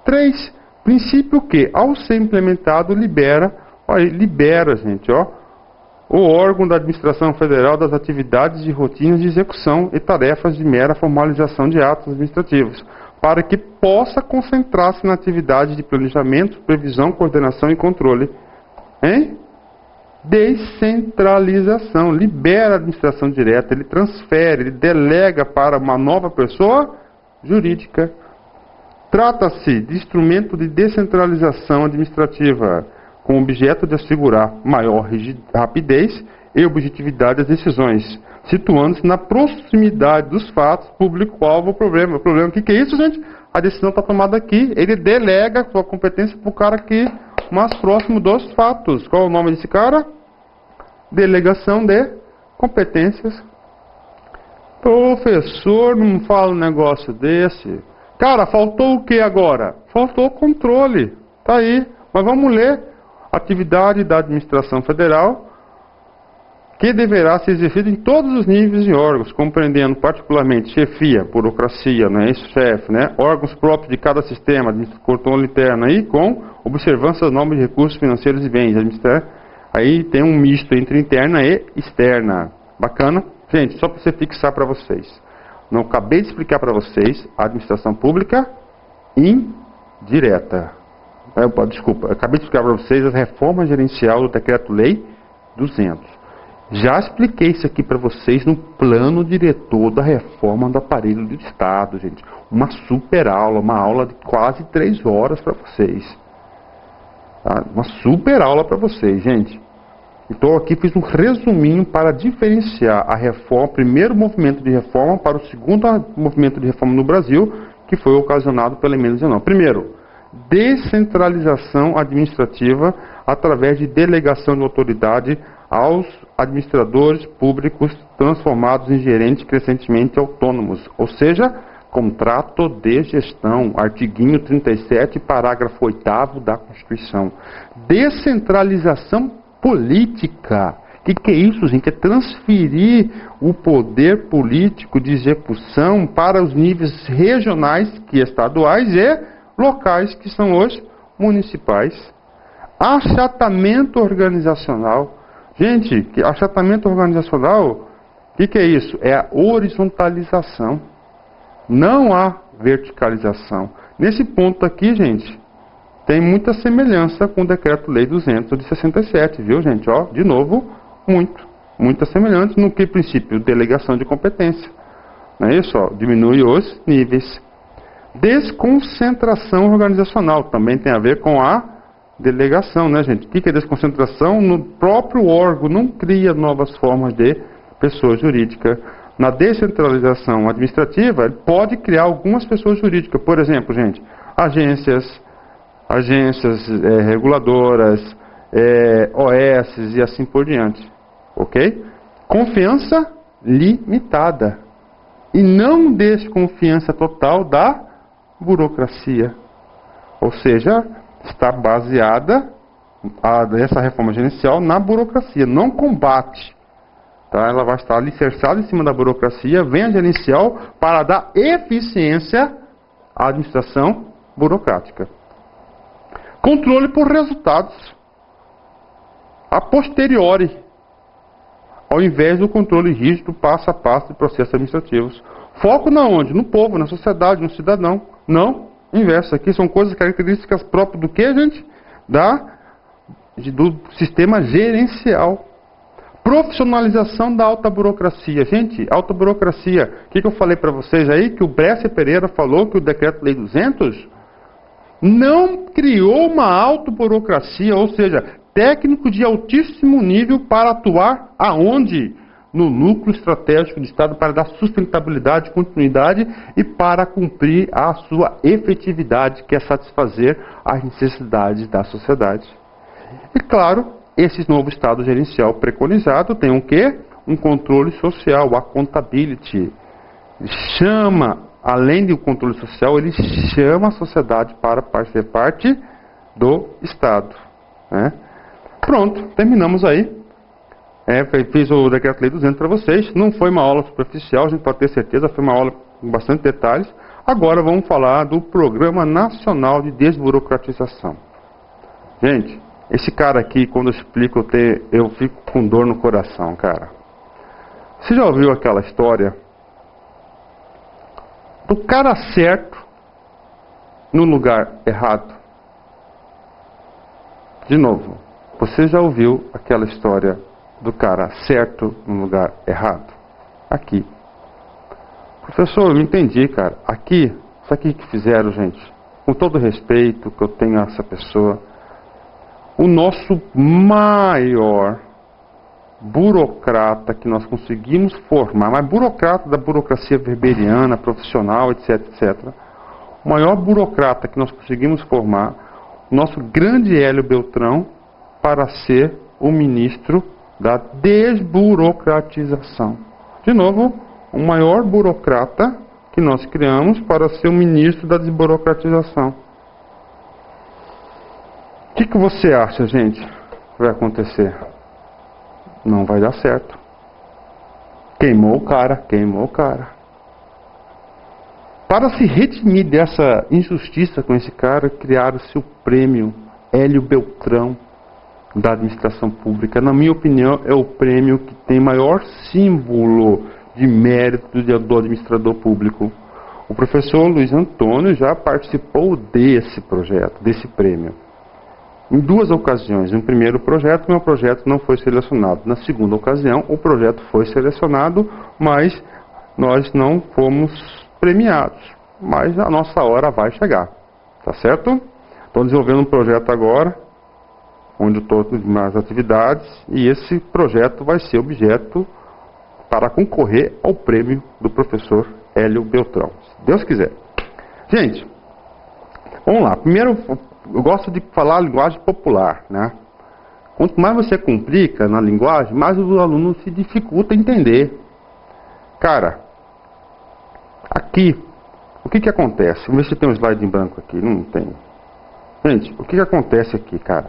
3. Princípio que, ao ser implementado, libera, gente, o órgão da administração federal das atividades de rotinas de execução e tarefas de mera formalização de atos administrativos, para que possa concentrar-se na atividade de planejamento, previsão, coordenação e controle. Descentralização, libera a administração direta, ele transfere, ele delega para uma nova pessoa jurídica. Trata-se de instrumento de descentralização administrativa, com o objeto de assegurar maior rapidez e objetividade das decisões, situando-se na proximidade dos fatos, público-alvo, o problema. O problema, o que é isso, gente? A decisão está tomada aqui, ele delega a sua competência para o cara aqui, mais próximo dos fatos. Qual é o nome desse cara? Delegação de competências. Professor, não fala um negócio desse. Cara, faltou o que agora? Faltou controle. Tá aí. Mas vamos ler. Atividade da administração federal que deverá ser exercida em todos os níveis e órgãos, compreendendo particularmente chefia, burocracia, chefe, órgãos próprios de cada sistema, controle interno aí, com observância das normas de recursos financeiros e bens. Aí tem um misto entre interna e externa. Bacana? Gente, só para você fixar para vocês. Não acabei de explicar para vocês a administração pública indireta. Desculpa, eu acabei de explicar para vocês a reforma gerencial do Decreto-Lei 200. Já expliquei isso aqui para vocês no plano diretor da reforma do aparelho do Estado, gente. Uma super aula, uma aula de quase 3 horas para vocês. Tá? Uma super aula para vocês, gente. Então aqui fiz um resuminho para diferenciar a reforma, o primeiro movimento de reforma para o segundo movimento de reforma no Brasil, que foi ocasionado pela Emenda 19. Primeiro, descentralização administrativa através de delegação de autoridade aos administradores públicos transformados em gerentes crescentemente autônomos, ou seja, contrato de gestão, artiguinho 37, parágrafo 8º da Constituição. Descentralização política. O que é isso, gente? É transferir o poder político de execução para os níveis regionais, que estaduais, e locais, que são os municipais. Achatamento organizacional. Gente, achatamento organizacional, o que é isso? É a horizontalização. Não há verticalização. Nesse ponto aqui, gente, tem muita semelhança com o Decreto-Lei 200 de 67, viu, gente? De novo, muita semelhança no que princípio? Delegação de competência. Não é isso? Diminui os níveis. Desconcentração organizacional também tem a ver com a delegação, né, gente? O que é desconcentração? No próprio órgão não cria novas formas de pessoa jurídica. Na descentralização administrativa, ele pode criar algumas pessoas jurídicas. Por exemplo, gente, agências reguladoras, OS e assim por diante. Ok? Confiança limitada. E não desconfiança total da burocracia. Ou seja, está baseada essa reforma gerencial na burocracia, não combate. Tá? Ela vai estar alicerçada em cima da burocracia, vem a gerencial para dar eficiência à administração burocrática. Controle por resultados a posteriori, ao invés do controle rígido passo a passo de processos administrativos. Foco na onde? No povo, na sociedade, no cidadão. Não, inverso. Aqui são coisas, características próprias do que, gente? Do sistema gerencial. Profissionalização da alta burocracia. Gente, alta burocracia. O que eu falei para vocês aí? Que o Bresser Pereira falou que o Decreto-Lei 200 não criou uma alta burocracia, ou seja, técnico de altíssimo nível para atuar aonde? No núcleo estratégico do Estado para dar sustentabilidade, continuidade e para cumprir a sua efetividade, que é satisfazer as necessidades da sociedade. E claro, esse novo Estado gerencial preconizado tem o quê? Um controle social, a accountability. Chama, além do controle social, ele chama a sociedade para ser parte do Estado. Né? Pronto, terminamos aí. Fiz o Decreto-Lei 200 para vocês. Não foi uma aula superficial, a gente pode ter certeza, foi uma aula com bastante detalhes. Agora vamos falar do Programa Nacional de Desburocratização. Gente, esse cara aqui, quando eu explico, eu fico com dor no coração, cara. Você já ouviu aquela história do cara certo no lugar errado? De novo, você já ouviu aquela história do cara certo no lugar errado? Aqui. Professor, eu não entendi, cara. Aqui, isso aqui que fizeram, gente, com todo o respeito que eu tenho a essa pessoa, o nosso maior burocrata que nós conseguimos formar, mas burocrata da burocracia weberiana, profissional, etc, etc. O maior burocrata que nós conseguimos formar, o nosso grande Hélio Beltrão, para ser o ministro da desburocratização. De novo, o maior burocrata que nós criamos para ser o ministro da desburocratização. O que você acha, gente, que vai acontecer? Não vai dar certo. Queimou o cara, queimou o cara. Para se redimir dessa injustiça com esse cara, criaram-se o prêmio Hélio Beltrão da administração pública. Na minha opinião, é o prêmio que tem maior símbolo de mérito do administrador público. O professor Luiz Antônio já participou desse projeto, desse prêmio. Em duas ocasiões. No primeiro projeto, meu projeto não foi selecionado. Na segunda ocasião, o projeto foi selecionado, mas nós não fomos premiados. Mas a nossa hora vai chegar. Tá certo? Estou desenvolvendo um projeto agora, onde eu estou nas atividades, e esse projeto vai ser objeto para concorrer ao prêmio do professor Hélio Beltrão. Se Deus quiser. Gente, vamos lá. Primeiro, eu gosto de falar a linguagem popular, né? Quanto mais você complica na linguagem, mais o aluno se dificulta a entender. Cara, aqui, o que acontece? Vamos ver se tem um slide em branco aqui. Não tem. Gente, o que acontece aqui, cara?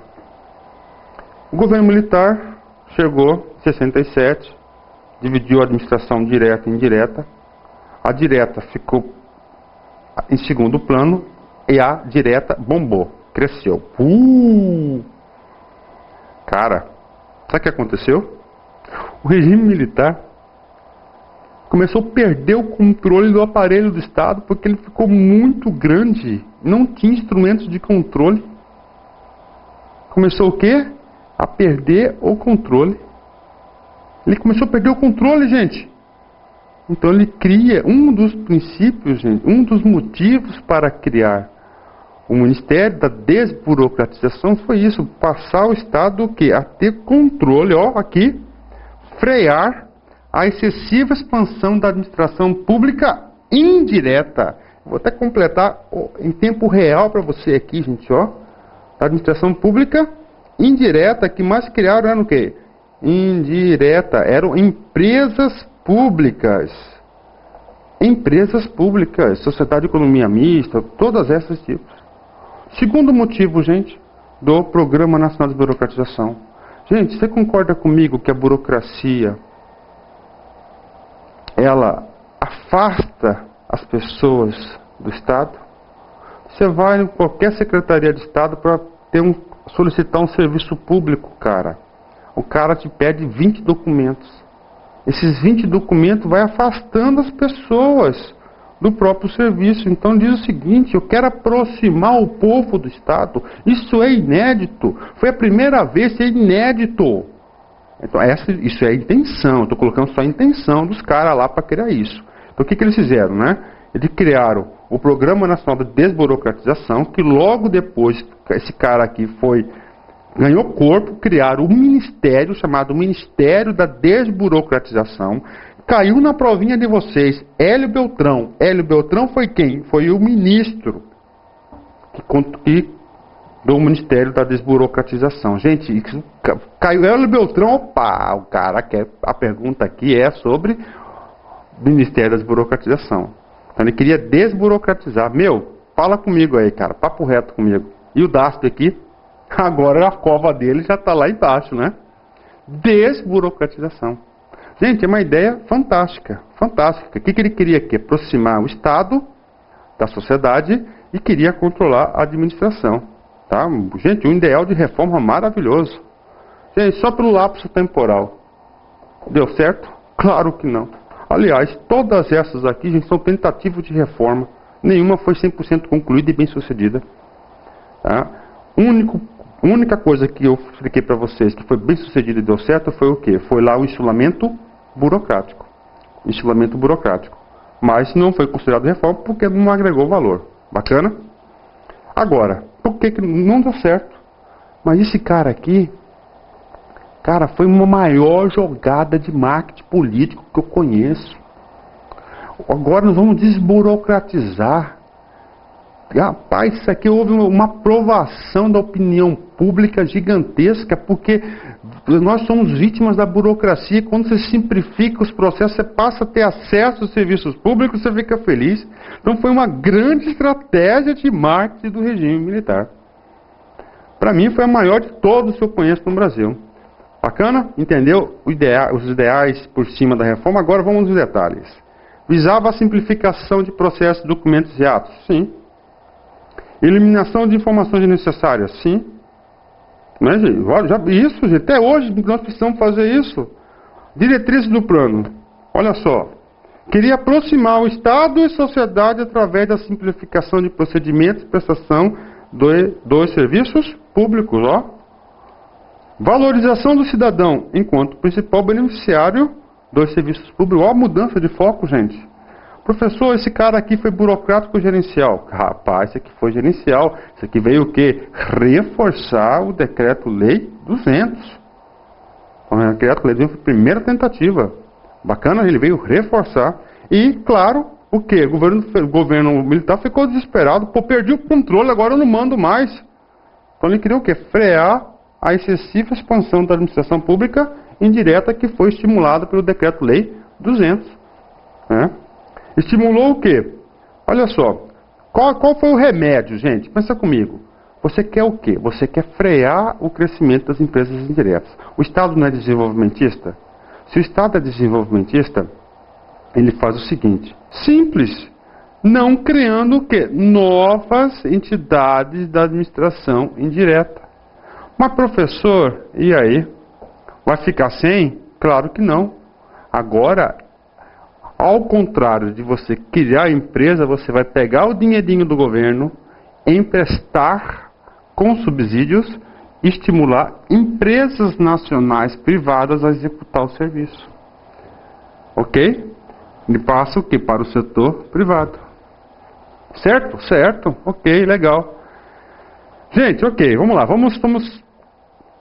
O governo militar chegou em 67, dividiu a administração direta e indireta. A direta ficou em segundo plano e a direta bombou, cresceu. Cara, sabe o que aconteceu? O regime militar começou a perder o controle do aparelho do Estado porque ele ficou muito grande, não tinha instrumentos de controle. Começou o quê? A perder o controle. Ele começou a perder o controle, gente. Então ele cria um dos princípios, gente, um dos motivos para criar o Ministério da Desburocratização foi isso, passar o Estado o quê? A ter controle, ó, aqui, frear a excessiva expansão da administração pública indireta. Vou até completar em tempo real para você aqui, gente, ó. A administração pública indireta, que mais criaram eram o quê? Indireta, eram empresas públicas. Empresas públicas, sociedade de economia mista, todas essas tipos. Segundo motivo, gente, do Programa Nacional de Burocratização. Gente, você concorda comigo que a burocracia, ela afasta as pessoas do Estado? Você vai em qualquer secretaria de Estado para solicitar um serviço público, cara. O cara te pede 20 documentos. Esses 20 documentos vai afastando as pessoas do próprio serviço. Então diz o seguinte: eu quero aproximar o povo do Estado. Isso é inédito. Foi a primeira vez, é inédito. Então isso é a intenção. Estou colocando só a intenção dos caras lá para criar isso. Então o que eles fizeram, né? Eles criaram o Programa Nacional de Desburocratização, que logo depois esse cara aqui ganhou corpo, criaram um ministério chamado Ministério da Desburocratização. Caiu na provinha de vocês, Hélio Beltrão. Hélio Beltrão foi quem? Foi o ministro do Ministério da Desburocratização. Gente, caiu Hélio Beltrão, opa, o cara quer, a pergunta aqui é sobre o Ministério da Desburocratização. Então ele queria desburocratizar. Meu, fala comigo aí, cara, papo reto comigo. E o Dasp aqui? Agora a cova dele já está lá embaixo, né? Desburocratização. Gente, é uma ideia fantástica, fantástica. O que ele queria aqui? Aproximar o Estado da sociedade e queria controlar a administração. Tá? Gente, um ideal de reforma maravilhoso. Gente, só pelo lapso temporal. Deu certo? Claro que não. Aliás, todas essas aqui, gente, são tentativas de reforma. Nenhuma foi 100% concluída e bem sucedida. Tá? Única coisa que eu expliquei para vocês que foi bem sucedida e deu certo foi o quê? Foi lá o isolamento burocrático. Isolamento burocrático. Mas não foi considerado reforma porque não agregou valor. Bacana? Agora, por que não deu certo? Mas esse cara aqui, cara, foi uma maior jogada de marketing político que eu conheço. Agora nós vamos desburocratizar. Rapaz, isso aqui houve uma aprovação da opinião pública gigantesca, porque nós somos vítimas da burocracia. Quando você simplifica os processos, você passa a ter acesso aos serviços públicos, você fica feliz. Então foi uma grande estratégia de marketing do regime militar. Para mim foi a maior de todos que eu conheço no Brasil. Bacana? Entendeu os ideais por cima da reforma? Agora vamos aos detalhes. Visava a simplificação de processos, documentos e atos? Sim. Eliminação de informações necessárias? Sim. Mas, isso, gente, até hoje nós precisamos fazer isso. Diretrizes do plano. Olha só. Queria aproximar o Estado e a sociedade através da simplificação de procedimentos e prestação dos serviços públicos. Ó. Valorização do cidadão enquanto principal beneficiário dos serviços públicos. Ó, a mudança de foco, gente. Professor, esse cara aqui foi burocrático ou gerencial? Rapaz, esse aqui foi gerencial. Isso aqui veio o quê? Reforçar o Decreto-Lei 200. O Decreto-Lei 200 foi a primeira tentativa. Bacana, ele veio reforçar. E, claro, o quê? O governo militar ficou desesperado. Pô, perdi o controle, agora eu não mando mais. Então ele queria o quê? Frear a excessiva expansão da administração pública indireta que foi estimulada pelo Decreto-Lei 200. Estimulou o quê? Olha só, qual foi o remédio, gente? Pensa comigo. Você quer o quê? Você quer frear o crescimento das empresas indiretas. O Estado não é desenvolvimentista? Se o Estado é desenvolvimentista, ele faz o seguinte, simples, não criando o quê? Novas entidades da administração indireta. Mas professor, e aí? Vai ficar sem? Claro que não. Agora, ao contrário de você criar a empresa, você vai pegar o dinheirinho do governo, emprestar com subsídios, estimular empresas nacionais privadas a executar o serviço. Ok? E passa o que? Para o setor privado. Certo? Certo. Ok, legal. Gente, ok, vamos lá.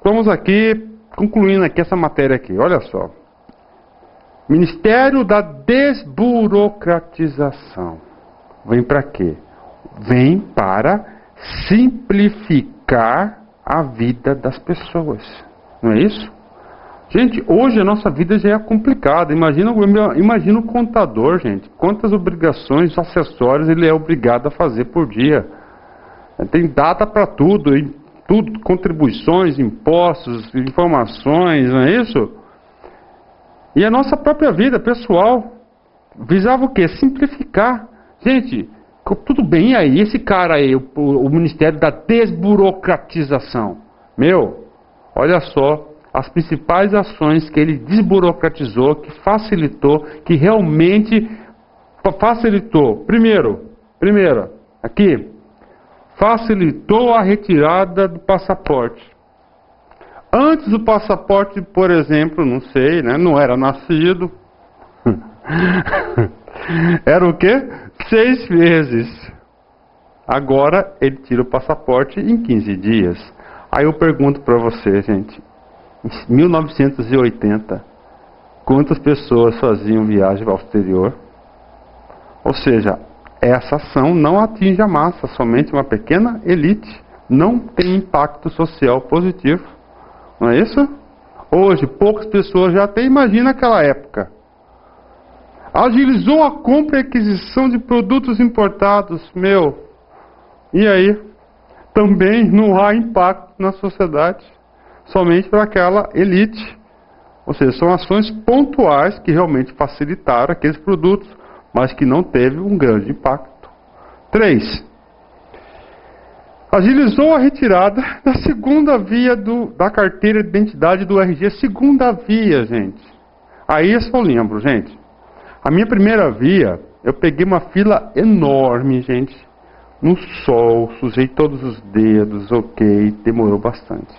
Vamos aqui, concluindo aqui essa matéria aqui. Olha só. Ministério da Desburocratização. Vem para quê? Vem para simplificar a vida das pessoas. Não é isso? Gente, hoje a nossa vida já é complicada. Imagina o contador, gente. Quantas obrigações, acessórios ele é obrigado a fazer por dia. Tem data para tudo, contribuições, impostos, informações, não é isso? E a nossa própria vida pessoal visava o quê? Simplificar. Gente, tudo bem, e aí? Esse cara aí, o Ministério da Desburocratização. Olha só, as principais ações que ele desburocratizou, que facilitou, que realmente facilitou. Primeiro, aqui, facilitou a retirada do passaporte. Antes do passaporte, por exemplo, não sei, né? Não era nascido. Era o quê? 6 meses. Agora ele tira o passaporte em 15 dias. Aí eu pergunto para você, gente. Em 1980, quantas pessoas faziam viagem ao exterior? Ou seja, essa ação não atinge a massa, somente uma pequena elite. Não tem impacto social positivo. Não é isso? Hoje, poucas pessoas já têm, imagina aquela época. Agilizou a compra e aquisição de produtos importados, E aí? Também não há impacto na sociedade, somente para aquela elite. Ou seja, são ações pontuais que realmente facilitaram aqueles produtos, mas que não teve um grande impacto. 3. Agilizou a retirada da segunda via da carteira de identidade do RG. Segunda via, gente. Aí eu só lembro, gente. A minha primeira via, eu peguei uma fila enorme, gente. No sol, sujei todos os dedos, ok, demorou bastante.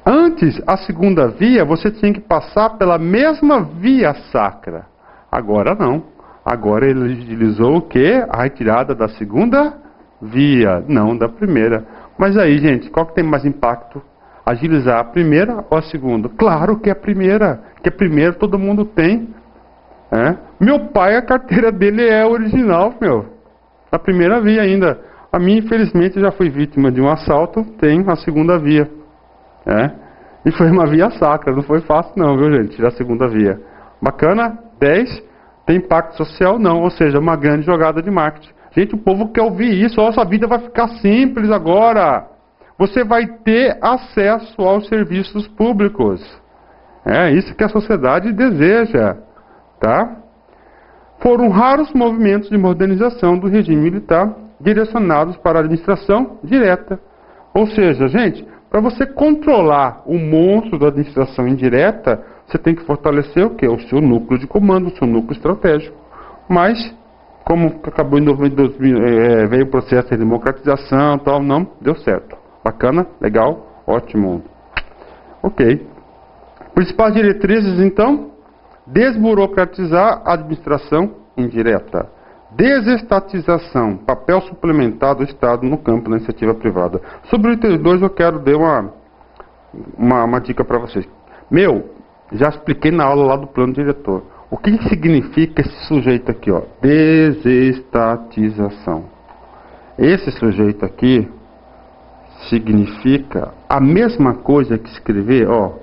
Antes, a segunda via, você tinha que passar pela mesma via sacra. Agora não. Agora ele agilizou o quê? A retirada da segunda via, não da primeira. Mas aí, gente, qual que tem mais impacto? Agilizar a primeira ou a segunda? Claro que é a primeira. Que a primeira todo mundo tem. Meu pai, a carteira dele é original, a primeira via ainda. A minha, infelizmente, já fui vítima de um assalto, tem a segunda via. E foi uma via sacra, não foi fácil não, viu, gente? Tirar a segunda via. Bacana? 10. Tem impacto social? Não, ou seja, uma grande jogada de marketing. Gente, o povo quer ouvir isso. Ó, sua vida vai ficar simples agora. Você vai ter acesso aos serviços públicos. É isso que a sociedade deseja. Tá? Foram raros movimentos de modernização do regime militar direcionados para a administração direta. Ou seja, gente, para você controlar o monstro da administração indireta, você tem que fortalecer o quê? O seu núcleo de comando, o seu núcleo estratégico. Mas, como acabou em 2000, veio o processo de democratização, tal, não deu certo. Bacana, legal, ótimo. Ok. Principais diretrizes, então: desburocratizar a administração indireta. Desestatização, papel suplementar do Estado no campo da iniciativa privada. Sobre o item 2 eu quero dar uma dica para vocês. Já expliquei na aula lá do plano diretor. O que significa esse sujeito aqui, ó? Desestatização. Esse sujeito aqui significa a mesma coisa que escrever, ó,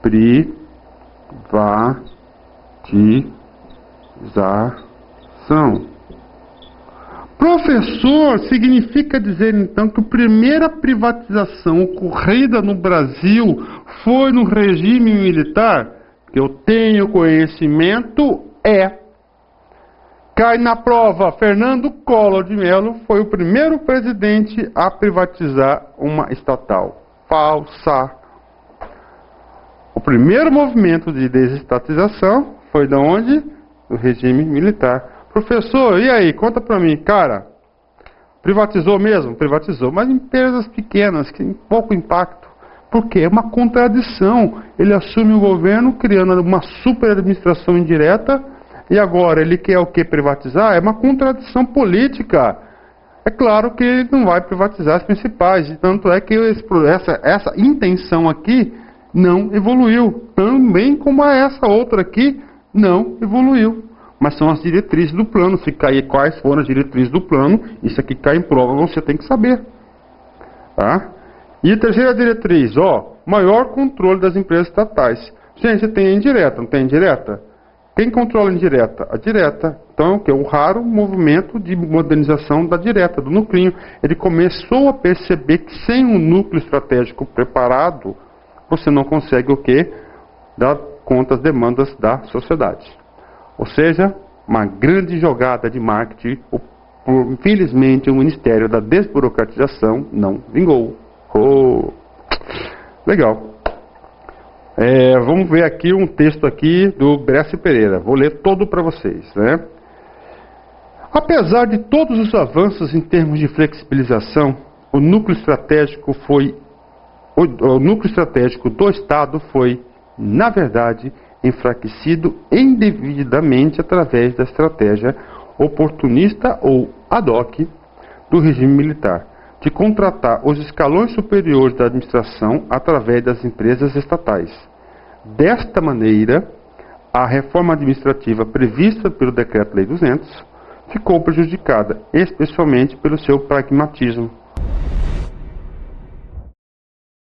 privatização. Professor, significa dizer então que a primeira privatização ocorrida no Brasil foi no regime militar? Que eu tenho conhecimento cai na prova. Fernando Collor de Mello foi o primeiro presidente a privatizar uma estatal. Falsa. O primeiro movimento de desestatização foi de onde? Do regime militar. Professor, e aí? Conta pra mim. Cara, privatizou mesmo? Privatizou, mas empresas pequenas, que tem pouco impacto. Porque é uma contradição. Ele assume o governo criando uma super administração indireta e agora ele quer o que? Privatizar? É uma contradição política. É claro que ele não vai privatizar as principais. E tanto é que essa intenção aqui não evoluiu. Também como essa outra aqui não evoluiu. Mas são as diretrizes do plano. Se cair quais foram as diretrizes do plano, isso aqui cai em prova, você tem que saber. Tá? E a terceira diretriz, ó, maior controle das empresas estatais. Gente, tem a indireta, não tem a indireta? Quem controla a indireta? A direta. Então, que é o raro movimento de modernização da direta, do núcleo. Ele começou a perceber que sem um núcleo estratégico preparado, você não consegue o quê? Dar conta às demandas da sociedade. Ou seja, uma grande jogada de marketing. Infelizmente, o Ministério da Desburocratização não vingou. Oh, legal. Vamos ver aqui um texto aqui do Bresci Pereira. Vou ler todo para vocês, né? Apesar de todos os avanços em termos de flexibilização, o núcleo estratégico do Estado foi, na verdade, enfraquecido indevidamente através da estratégia oportunista ou ad hoc do regime militar, de contratar os escalões superiores da administração através das empresas estatais. Desta maneira, a reforma administrativa prevista pelo Decreto-Lei 200 ficou prejudicada, especialmente pelo seu pragmatismo.